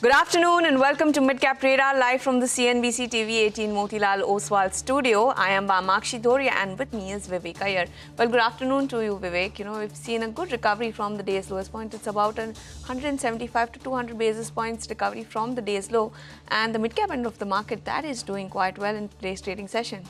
Good afternoon and welcome to Midcap Radar live from the CNBC-TV18 Motilal Oswal studio. I am Bamakshi Doria and with me is Vivek Iyer. Well, good afternoon to you, Vivek. We've seen a good recovery from the day's lowest point. It's about 175 to 200 basis points recovery from the day's low. And the midcap end of the market, that is doing quite well in today's trading session.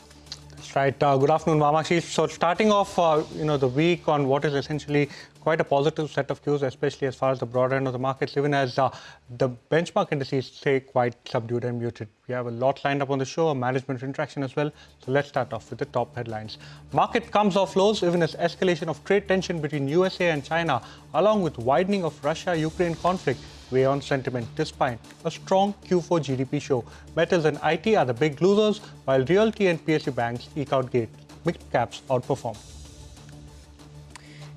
That's right. Good afternoon, Bamakshi. So starting off, the week on what is essentially quite a positive set of cues, especially as far as the broader end of the markets, even as the benchmark indices stay quite subdued and muted. We have a lot lined up on the show, a management interaction as well. So let's start off with the top headlines. Market comes off lows, even as escalation of trade tension between USA and China, along with widening of Russia-Ukraine conflict, weigh on sentiment despite a strong Q4 GDP show. Metals and IT are the big losers, while realty and PSU banks eke out gains. Mid caps outperform.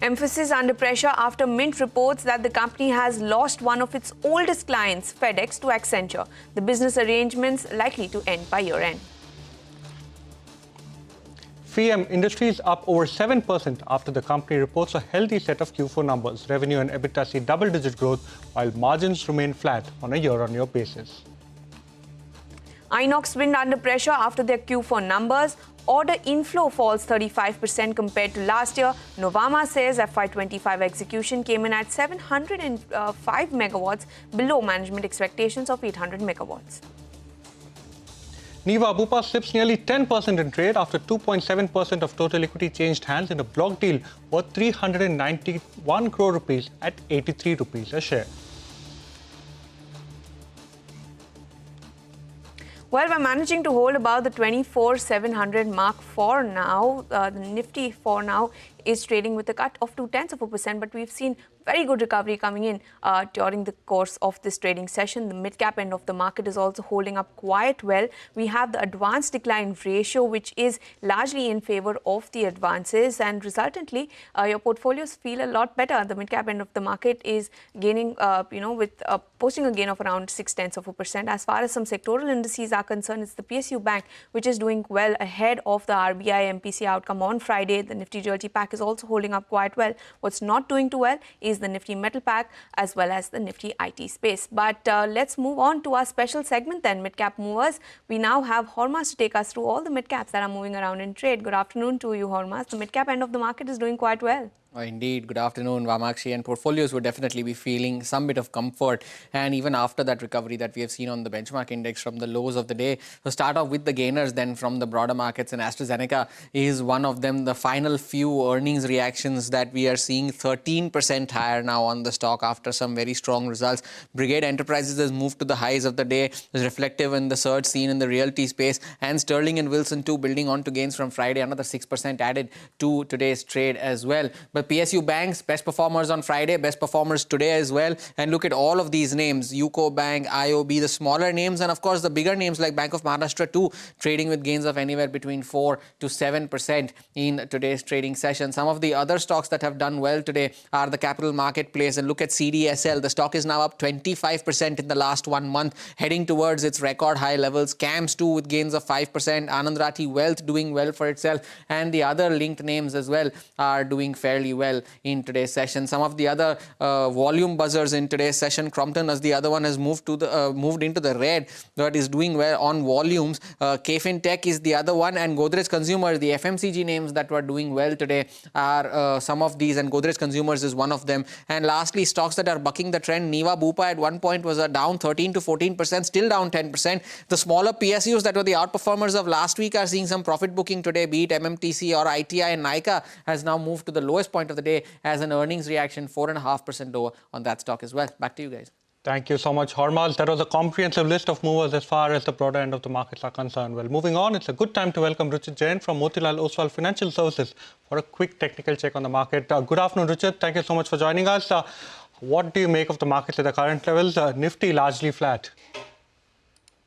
Emphasis under pressure after Mint reports that the company has lost one of its oldest clients, FedEx, to Accenture. The business arrangements likely to end by year-end. FEM Industries up over 7% after the company reports a healthy set of Q4 numbers. Revenue and EBITDA see double-digit growth, while margins remain flat on a year-on-year basis. Inox Wind under pressure after their Q4 numbers. Order inflow falls 35% compared to last year. Novama says FY25 execution came in at 705 megawatts, below management expectations of 800 megawatts. Niva Bupa slips nearly 10% in trade after 2.7% of total equity changed hands in a block deal worth 391 crore rupees at 83 rupees a share. Well, we're managing to hold about the 24,700 mark for now. The Nifty for now is trading with a cut of 0.2%, but we've seen very good recovery coming in during the course of this trading session. The mid-cap end of the market is also holding up quite well. We have the advance decline ratio, which is largely in favor of the advances, and resultantly, your portfolios feel a lot better. The mid-cap end of the market is gaining, with posting a gain of around 0.6%. As far as some sectoral indices are concerned, it's the PSU Bank, which is doing well ahead of the RBI MPC outcome on Friday. The Nifty Realty Pack is also holding up quite well. What's not doing too well is the Nifty Metal Pack as well as the Nifty IT space. But let's move on to our special segment then, Midcap Movers. We now have Hormas to take us through all the midcaps that are moving around in trade. Good afternoon to you, Hormas. The midcap end of the market is doing quite well. Indeed. Good afternoon, Vamakshi. And portfolios would definitely be feeling some bit of comfort. And even after that recovery that we have seen on the benchmark index from the lows of the day. So start off with the gainers then from the broader markets. And AstraZeneca is one of them. The final few earnings reactions that we are seeing 13% higher now on the stock after some very strong results. Brigade Enterprises has moved to the highs of the day, is reflective in the surge seen in the realty space. And Sterling and Wilson too, building on to gains from Friday, another 6% added to today's trade as well. But PSU banks, best performers on Friday, best performers today as well. And look at all of these names, UCO Bank, IOB, the smaller names, and of course the bigger names like Bank of Maharashtra too, trading with gains of anywhere between 4 to 7% in today's trading session. Some of the other stocks that have done well today are the capital marketplace. And look at CDSL, the stock is now up 25% in the last 1 month, heading towards its record high levels. CAMS too with gains of 5%, Anand Rathi Wealth doing well for itself, and the other linked names as well are doing fairly well in today's session. Some of the other volume buzzers in today's session, Crompton as the other one has moved into the red, but is doing well on volumes. KFin Tech is the other one, and Godrej Consumer, the FMCG names that were doing well today are some of these, and Godrej Consumers is one of them. And lastly, stocks that are bucking the trend, Niva Bupa at one point was down 13 to 14%, still down 10%. The smaller PSUs that were the outperformers of last week are seeing some profit booking today, be it MMTC or ITI, and Nykaa has now moved to the lowest point of the day as an earnings reaction, 4.5% lower on that stock as well. Back to you guys. Thank you so much, Hormas. That was a comprehensive list of movers as far as the broader end of the markets are concerned. Well, moving on, it's a good time to welcome Richard Jain from Motilal Oswal Financial Services for a quick technical check on the market. Good afternoon, Richard. Thank you so much for joining us. What do you make of the markets at the current levels? Nifty largely flat.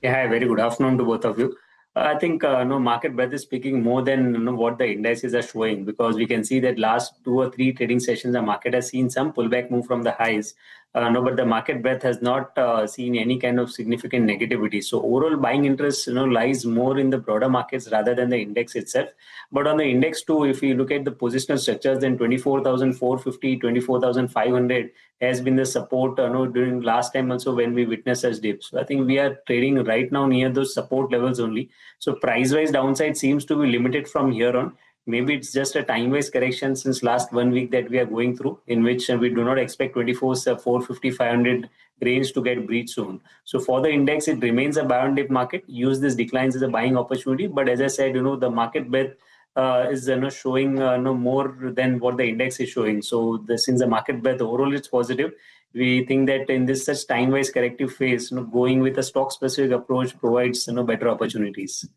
Yeah, hi, very good afternoon to both of you. I think market breadth is speaking more than what the indices are showing, because we can see that last 2 or 3 trading sessions the market has seen some pullback move from the highs. No, but the market breadth has not seen any kind of significant negativity. So overall buying interest, lies more in the broader markets rather than the index itself. But on the index too, if you look at the positional structures, then 24,450, 24,500 has been the support during last time also when we witnessed such dips. So I think we are trading right now near those support levels only. So price-wise downside seems to be limited from here on. Maybe it's just a time-wise correction since last 1 week that we are going through, in which we do not expect 450, 500 range to get breached soon. So for the index, it remains a buy and dip market. Use these declines as a buying opportunity. But as I said, the market breadth is showing more than what the index is showing. So since the market breadth overall is positive, we think that in this such time-wise corrective phase, going with a stock-specific approach provides better opportunities.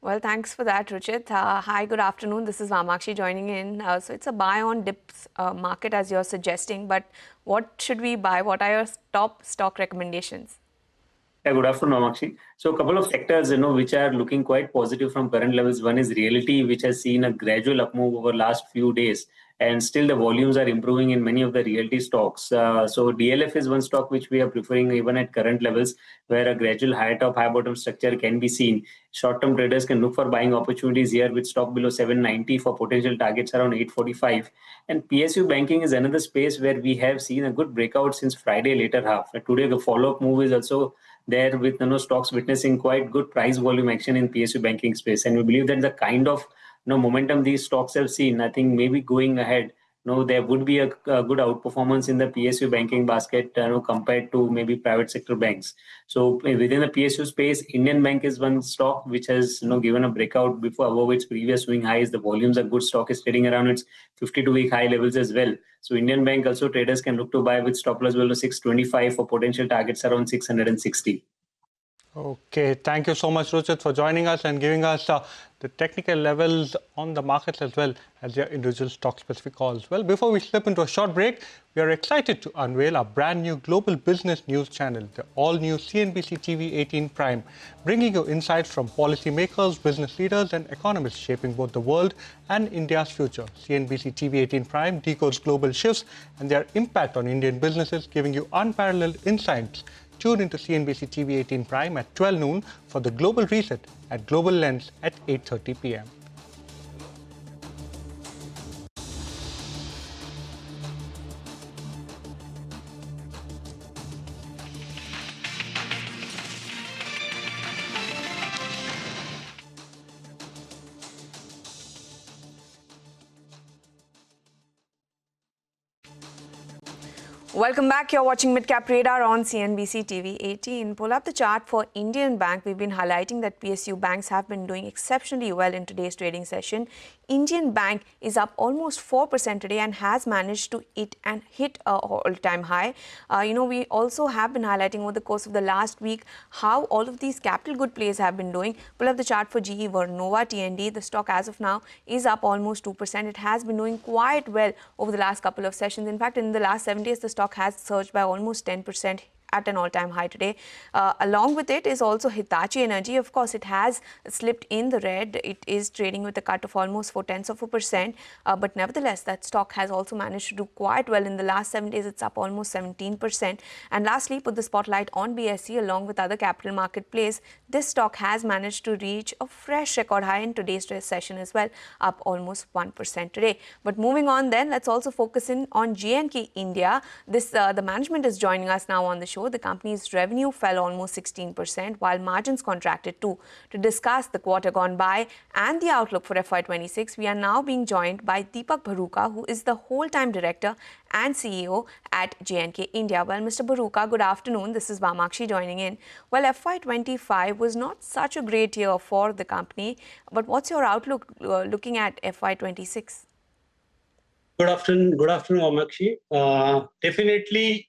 Well, thanks for that, Ruchit. Hi, good afternoon. This is Vamakshi joining in. So it's a buy on dips market as you're suggesting, but what should we buy? What are your top stock recommendations? Yeah, good afternoon, Amakshi. So a couple of sectors, which are looking quite positive from current levels. One is realty, which has seen a gradual up move over last few days. And still the volumes are improving in many of the realty stocks. So DLF is one stock which we are preferring even at current levels, where a gradual high top, high bottom structure can be seen. Short-term traders can look for buying opportunities here with stock below 790 for potential targets around 845. And PSU banking is another space where we have seen a good breakout since Friday later half. Today, the follow-up move is also there with stocks witnessing quite good price volume action in PSU banking space. And we believe that the kind of momentum these stocks have seen, I think maybe going ahead, there would be a good outperformance in the PSU banking basket compared to maybe private sector banks. So within the PSU space, Indian Bank is one stock which has given a breakout before above its previous swing highs. The volumes are good. Stock is trading around its 52-week high levels as well. So Indian Bank also traders can look to buy with stop loss below 625 for potential targets around 660. Okay, thank you so much, Ruchit, for joining us and giving us the technical levels on the markets as well as your individual stock-specific calls. Well, before we slip into a short break, we are excited to unveil our brand new global business news channel, the all-new CNBC-TV18 Prime, bringing you insights from policymakers, business leaders, and economists shaping both the world and India's future. CNBC-TV18 Prime decodes global shifts and their impact on Indian businesses, giving you unparalleled insights. Tune into CNBC TV18 Prime at 12 noon for the Global Reset at Global Lens at 8:30 p.m. Welcome back. You're watching Midcap Radar on CNBC TV 18. Pull up the chart for Indian Bank. We've been highlighting that PSU banks have been doing exceptionally well in today's trading session. Indian Bank is up almost 4% today and has managed to hit an all-time high. We also have been highlighting over the course of the last week how all of these capital good plays have been doing. Pull up the chart for GE Vernova TND. The stock as of now is up almost 2%. It has been doing quite well over the last couple of sessions. In fact, in the last 7 days, the stock has surged by almost 10% at an all-time high today. Along with it is also Hitachi Energy. Of course, it has slipped in the red. It is trading with a cut of almost 0.4%. But nevertheless, that stock has also managed to do quite well. In the last 7 days, it's up almost 17%. And lastly, put the spotlight on BSE along with other capital market plays. This stock has managed to reach a fresh record high in today's session as well, up almost 1% today. But moving on then, let's also focus in on J&K India. The management is joining us now on the show. The company's revenue fell almost 16%, while margins contracted too. To discuss the quarter gone by and the outlook for FY26, we are now being joined by Deepak Bharuka, who is the whole-time director and CEO at J&K India. Well, Mr. Bharuka, good afternoon. This is Vamakshi joining in. Well, FY25 was not such a great year for the company, but what's your outlook looking at FY26? Good afternoon, Vamakshi. Definitely,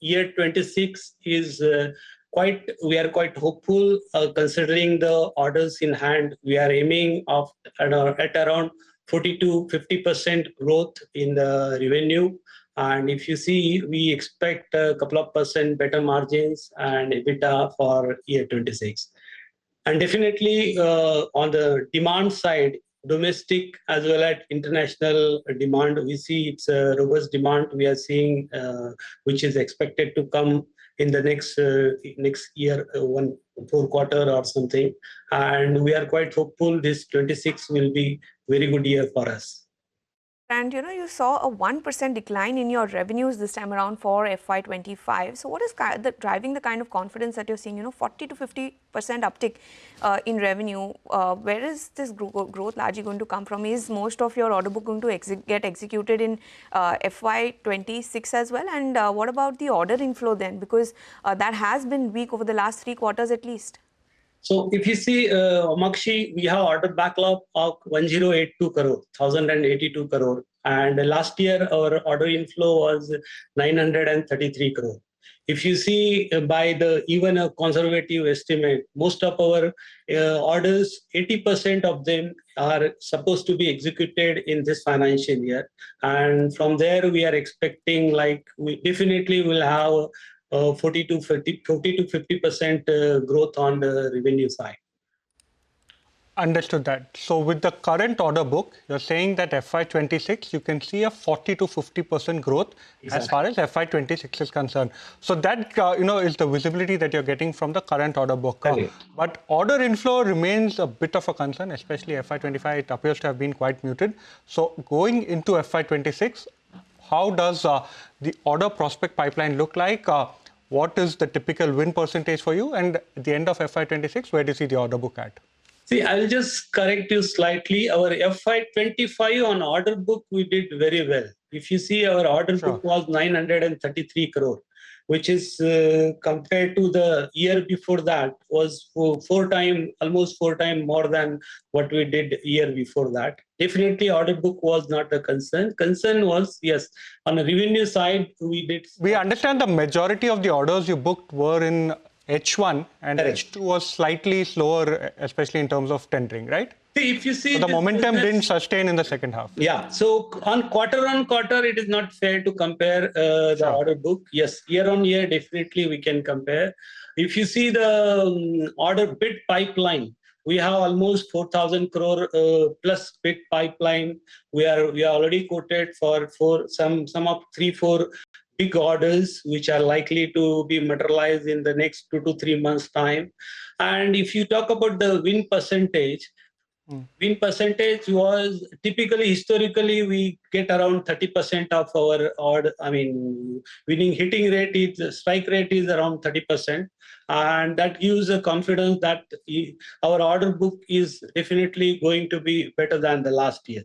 year 26 is we are quite hopeful considering the orders in hand. We are aiming at around 40 to 50% growth in the revenue. And if you see, we expect a couple of percent better margins and EBITDA for year 26. And definitely on the demand side, domestic as well as international demand. We see it's a robust demand we are seeing, which is expected to come in the next year, 4 quarter or something. And we are quite hopeful this 26 will be very good year for us. And you saw a 1% decline in your revenues this time around for FY25. So what is driving the kind of confidence that you're seeing, 40 to 50% uptick in revenue? Where is this growth largely going to come from? Is most of your order book going to get executed in FY26 as well? And what about the order inflow then? Because that has been weak over the last 3 quarters at least. So if you see, Amakshi, we have order backlog of 1082 crore, 1082 crore. And last year, our order inflow was 933 crore. If you see by even a conservative estimate, most of our orders, 80% of them are supposed to be executed in this financial year. And from there, we are expecting we definitely will have 40 to 50% growth on the revenue side. Understood that. So with the current order book, you're saying that FY26, you can see a 40 to 50% growth as far as FY26 is concerned. So that, is the visibility that you're getting from the current order book. But order inflow remains a bit of a concern, especially FY25. It appears to have been quite muted. So going into FY26, how does the order prospect pipeline look like? What is the typical win percentage for you? And at the end of FY26, where do you see the order book at? See, I'll just correct you slightly. Our FY25 on order book, we did very well. If you see, our order book was 933 crore, which is compared to the year before that was almost four times more than what we did year before that. Definitely, order book was not a concern. Concern was, yes, on the revenue side, we understand the majority of the orders you booked were in H1 and H2 was slightly slower, especially in terms of tendering, right? See, if you see, so the momentum didn't sustain in the second half. Yeah. So on quarter, it is not fair to compare the order book. Yes, year on year, definitely we can compare. If you see the order bid pipeline, we have almost 4,000 crore plus bid pipeline. We are already quoted for some of 3-4 big orders which are likely to be materialized in the next 2 to 3 months time. And if you talk about the win percentage was typically, historically, we get around 30% of our order. I mean, hitting rate strike rate is around 30. And that gives a confidence that our order book is definitely going to be better than the last year.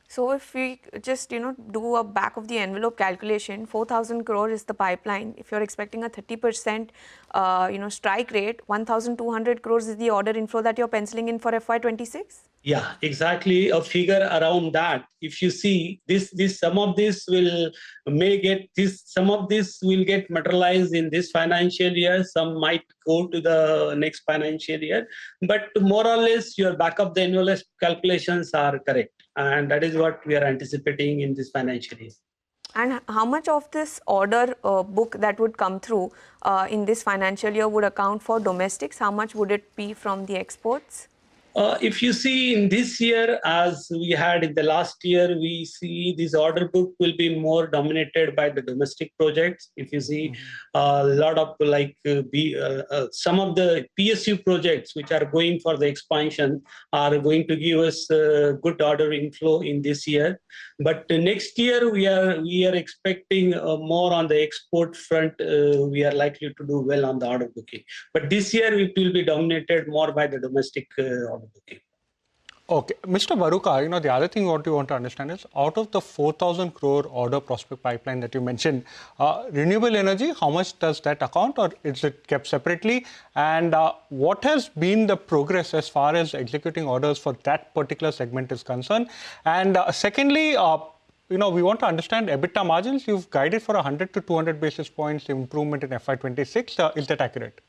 So if we just, do a back of the envelope calculation, 4,000 crore is the pipeline. If you're expecting a 30%, strike rate, 1,200 crores is the order inflow that you're penciling in for FY26? Yeah, exactly. A figure around that. If you see some of this will get materialized in this financial year. Some might go to the next financial year, but more or less your back of the envelope calculations are correct. And that is what we are anticipating in this financial year. And how much of this order book that would come through in this financial year would account for domestics? How much would it be from the exports? If you see in this year, as we had in the last year, we see this order book will be more dominated by the domestic projects. If you see a lot of some of the PSU projects which are going for the expansion are going to give us good order inflow in this year. But next year we are expecting more on the export front. We are likely to do well on the order booking. But this year it will be dominated more by the domestic order booking. Okay, Mr. Baruka, the other thing what you want to understand is out of the 4,000 crore order prospect pipeline that you mentioned, renewable energy, how much does that account, or is it kept separately? And what has been the progress as far as executing orders for that particular segment is concerned? And secondly, we want to understand EBITDA margins. You've guided for 100 to 200 basis points improvement in FY26. Is that accurate?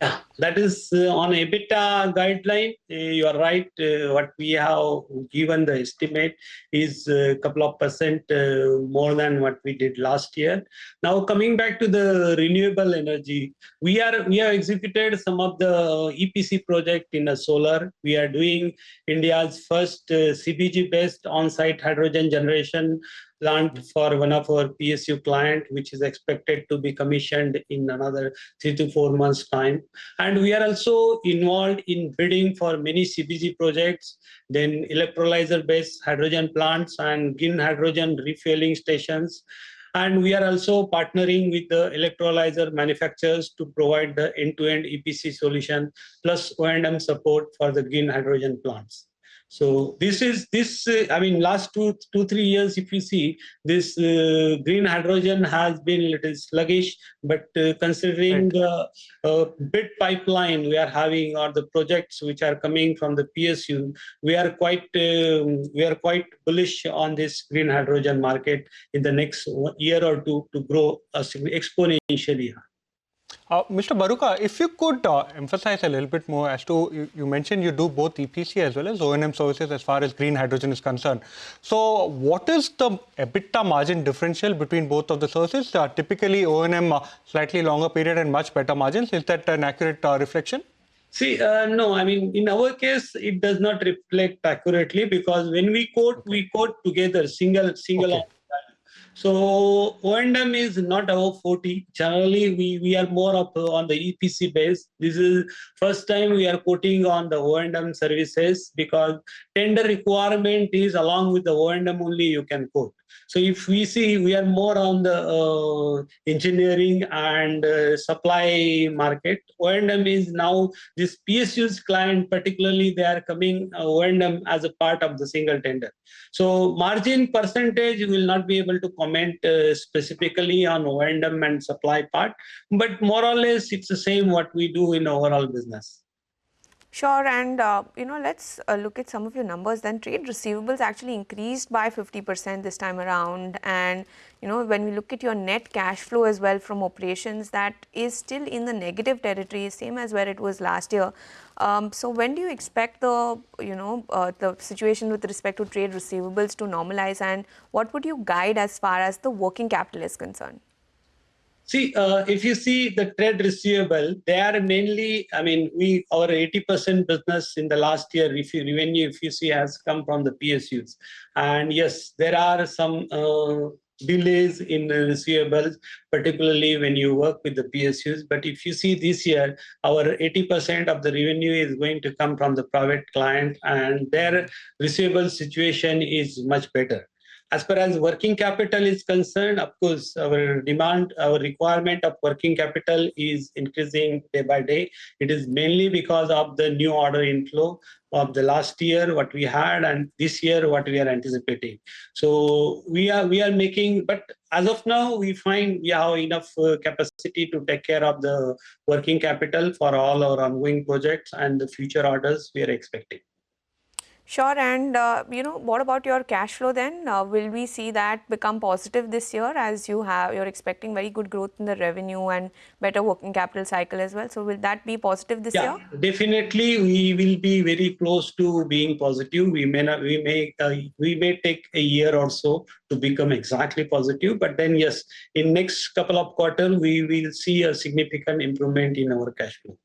Yeah, that is on EBITDA guideline. You are right. What we have given the estimate is a couple of percent more than what we did last year. Now coming back to the renewable energy, we have executed some of the EPC project in a solar. We are doing India's first CBG based on-site hydrogen generation plant for one of our PSU client, which is expected to be commissioned in another 3 to 4 months time. And we are also involved in bidding for many CBG projects, then electrolyzer based hydrogen plants and green hydrogen refueling stations. And we are also partnering with the electrolyzer manufacturers to provide the end-to-end EPC solution plus O&M support for the green hydrogen plants. So I mean, last 3 years, if you see, this green hydrogen has been a little sluggish, but considering the bid pipeline we are having or the projects which are coming from the PSU, we are quite bullish on this green hydrogen market in the next year or two to grow exponentially. Mr. Baruka, if you could emphasize a little bit more as to, you mentioned you do both EPC as well as O&M services as far as green hydrogen is concerned. So what is the EBITDA margin differential between both of the services? Typically O&M slightly longer period and much better margins. Is that an accurate reflection? See, no, I mean, in our case, it does not reflect accurately because when we quote, we quote together, single. Okay. So O&M is not above 40. Generally, we are more up on the EPC base. This is first time we are quoting on the O&M services because tender requirement is along with the O&M only you can quote. So if we see, we are more on the engineering and supply market. O&M is now this PSU's client, particularly they are coming O&M as a part of the single tender. So margin percentage will not be able to comment specifically on O&M and supply part, but more or less it's the same what we do in overall business. Sure, and let's look at some of your numbers. Then trade receivables actually increased by 50% this time around, and when we look at your net cash flow as well from operations, that is still in the negative territory, same as where it was last year. So when do you expect the the situation with respect to trade receivables to normalize, and what would you guide as far as the working capital is concerned? See, if you see the trade receivable, they are mainly, I mean, our 80% business in the last year, revenue, if you see, has come from the PSUs. And yes, there are some delays in the receivables, particularly when you work with the PSUs. But if you see this year, our 80% of the revenue is going to come from the private client, and their receivable situation is much better. As far as working capital is concerned, of course, our requirement of working capital is increasing day by day. It is mainly because of the new order inflow of the last year, what we had, and this year, what we are anticipating. So we are making, but as of now, we find we have enough capacity to take care of the working capital for all our ongoing projects and the future orders we are expecting. Sure, and what about your cash flow then? Will we see that become positive this year as you're expecting very good growth in the revenue and better working capital cycle as well? So will that be positive this year? Definitely we will be very close to being positive. We may take a year or so to become exactly positive, but then yes, in next couple of quarters we will see a significant improvement in our cash flow.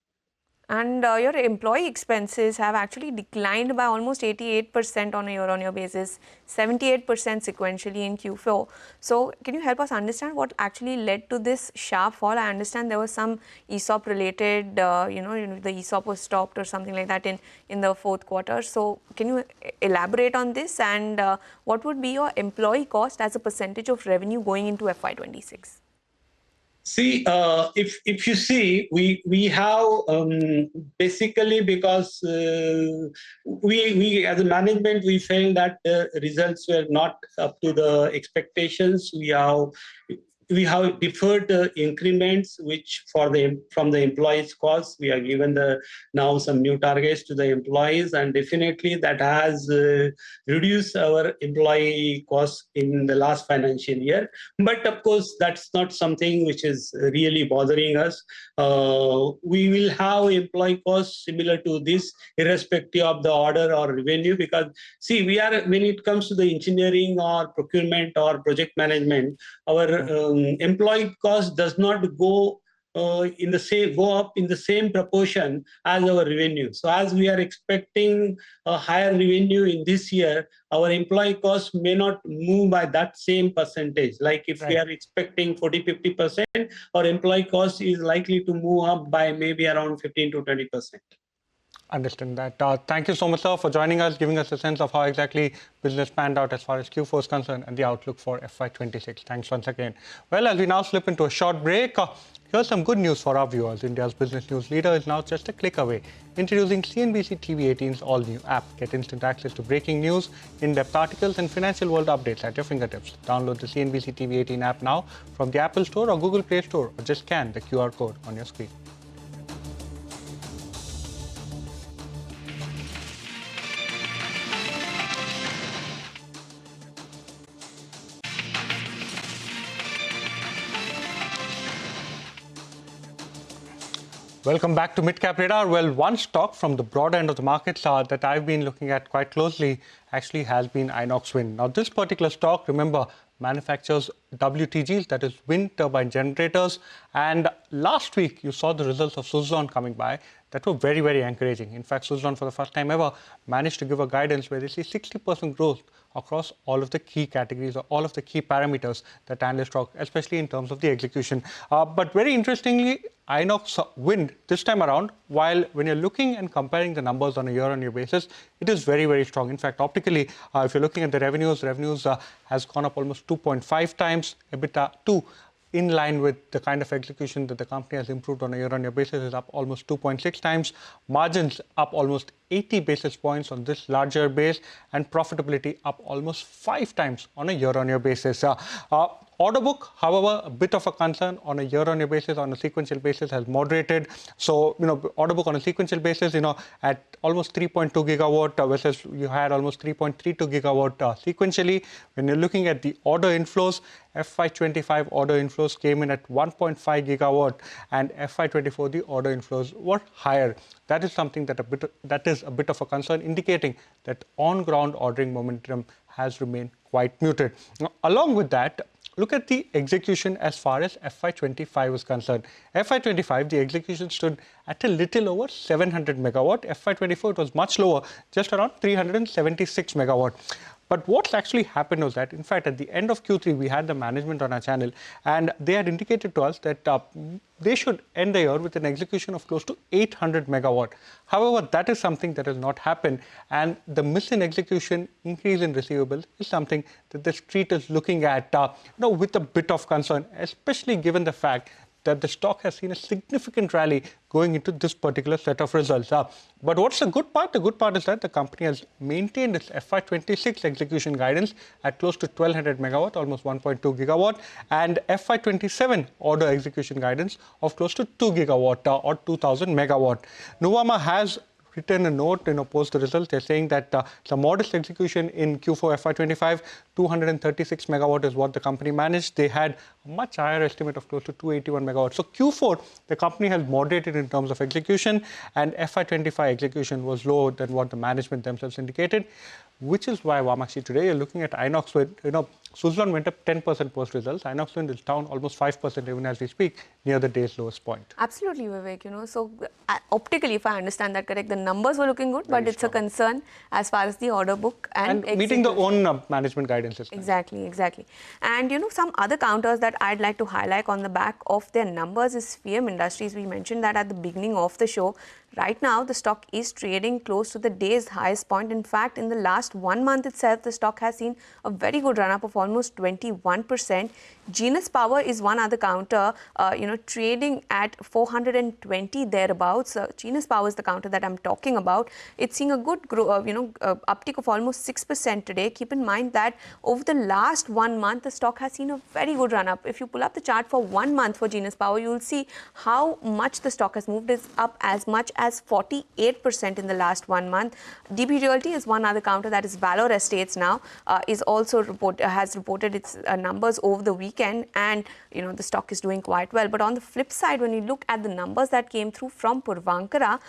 And your employee expenses have actually declined by almost 88% on a year-on-year basis, 78% sequentially in Q4. So can you help us understand what actually led to this sharp fall? I understand there was some ESOP related, the ESOP was stopped or something like that in the fourth quarter. So can you elaborate on this, and what would be your employee cost as a percentage of revenue going into FY26? See, if you see, we have basically because we as a management we felt that the results were not up to the expectations. We have we have deferred increments, which from the employees' costs, we have given now some new targets to the employees, and definitely that has reduced our employee costs in the last financial year. But of course, that's not something which is really bothering us. We will have employee costs similar to this, irrespective of the order or revenue, because see, when it comes to the engineering or procurement or project management, our employee cost does not go up in the same proportion as our revenue. So as we are expecting a higher revenue in this year, our employee costs may not move by that same percentage. Like if we are expecting 40-50%, our employee cost is likely to move up by maybe around 15 to 20%. Understand that. Thank you so much, sir, for joining us, giving us a sense of how exactly business panned out as far as Q4 is concerned and the outlook for FY26. Thanks once again. Well, as we now slip into a short break, here's some good news for our viewers. India's business news leader is now just a click away. Introducing CNBC-TV18's all-new app. Get instant access to breaking news, in-depth articles, and financial world updates at your fingertips. Download the CNBC-TV18 app now from the Apple Store or Google Play Store, or just scan the QR code on your screen. Welcome back to Midcap Radar. Well, one stock from the broader end of the markets that I've been looking at quite closely actually has been Inox Wind. Now, this particular stock, remember, manufactures WTGs, that is wind turbine generators. And last week, you saw the results of Suzlon coming by that were very, very encouraging. In fact, Suzlon, for the first time ever, managed to give a guidance where they see 60% growth across all of the key categories or all of the key parameters that analysts talk, especially in terms of the execution. But very interestingly, Inox Wind this time around, while when you're looking and comparing the numbers on a year-on-year basis, it is very, very strong. In fact, optically, if you're looking at the revenues has gone up almost 2.5 times. EBITDA 2, in line with the kind of execution that the company has improved on a year-on-year basis, is up almost 2.6 times. Margins up almost 80 basis points on this larger base, and profitability up almost 5 times on a year-on-year basis. Order book, however, a bit of a concern on a year-on-year basis, on a sequential basis, has moderated. So, order book on a sequential basis, at almost 3.2 gigawatt versus you had almost 3.32 gigawatt sequentially. When you're looking at the order inflows, FY25 order inflows came in at 1.5 gigawatt, and FY24 the order inflows were higher. That is something that is a bit of a concern, indicating that on-ground ordering momentum has remained quite muted. Now, along with that, look at the execution as far as FY25 is concerned. FY25, the execution stood at a little over 700 megawatt. FY24, it was much lower, just around 376 megawatt. But what's actually happened was that, in fact, at the end of Q3, we had the management on our channel, and they had indicated to us that they should end the year with an execution of close to 800 megawatt. However, that is something that has not happened, and the miss in execution, increase in receivables, is something that the street is looking at with a bit of concern, especially given the fact that the stock has seen a significant rally going into this particular set of results. But what's the good part? The good part is that the company has maintained its FY26 execution guidance at close to 1200 megawatt, almost 1.2 gigawatt, and FY27 order execution guidance of close to 2 gigawatt or 2000 megawatt. Nuvama has written a note, post the results. They're saying that some modest execution in Q4 FY25, 236 megawatt is what the company managed. They had a much higher estimate of close to 281 megawatt. So Q4, the company has moderated in terms of execution, and FY25 execution was lower than what the management themselves indicated, which is why, Vamakshi, today you're looking at Inox Wind. Suzlon went up 10% post results. Inox Wind is down almost 5% even as we speak, near the day's lowest point. Absolutely, Vivek. So optically, if I understand that correct, the numbers were looking good, but it's a concern as far as the order book and meeting the own management guidances. Exactly. And some other counters that I'd like to highlight on the back of their numbers is PM Industries. We mentioned that at the beginning of the show, Right now, the stock is trading close to the day's highest point. In fact, in the last 1 month itself, the stock has seen a very good run-up of almost 21%. Genus Power is one other counter, trading at 420 thereabouts. Genus Power is the counter that I'm talking about. It's seeing a good uptick of almost 6% today. Keep in mind that over the last 1 month, the stock has seen a very good run-up. If you pull up the chart for 1 month for Genus Power, you will see how much the stock has moved. It's up as much as 48% in the last 1 month. DB Realty is one other counter, that is Valor Estates now, has reported its numbers over the weekend, and the stock is doing quite well. But on the flip side, when you look at the numbers that came through from Puravankara,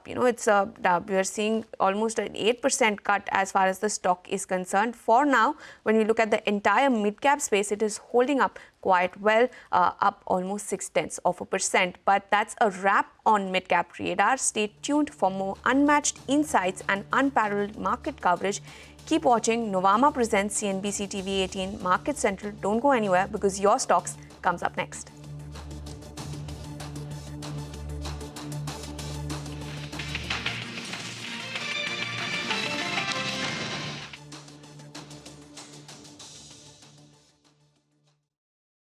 we are seeing almost an 8% cut as far as the stock is concerned. For now, when you look at the entire mid-cap space, it is holding up quite well, up almost 0.6%. But that's a wrap on mid-cap radar. Stay tuned for more unmatched insights and unparalleled market coverage. Keep watching. Nuvama presents CNBC TV 18 Market Central. Don't go anywhere, because your stocks comes up next.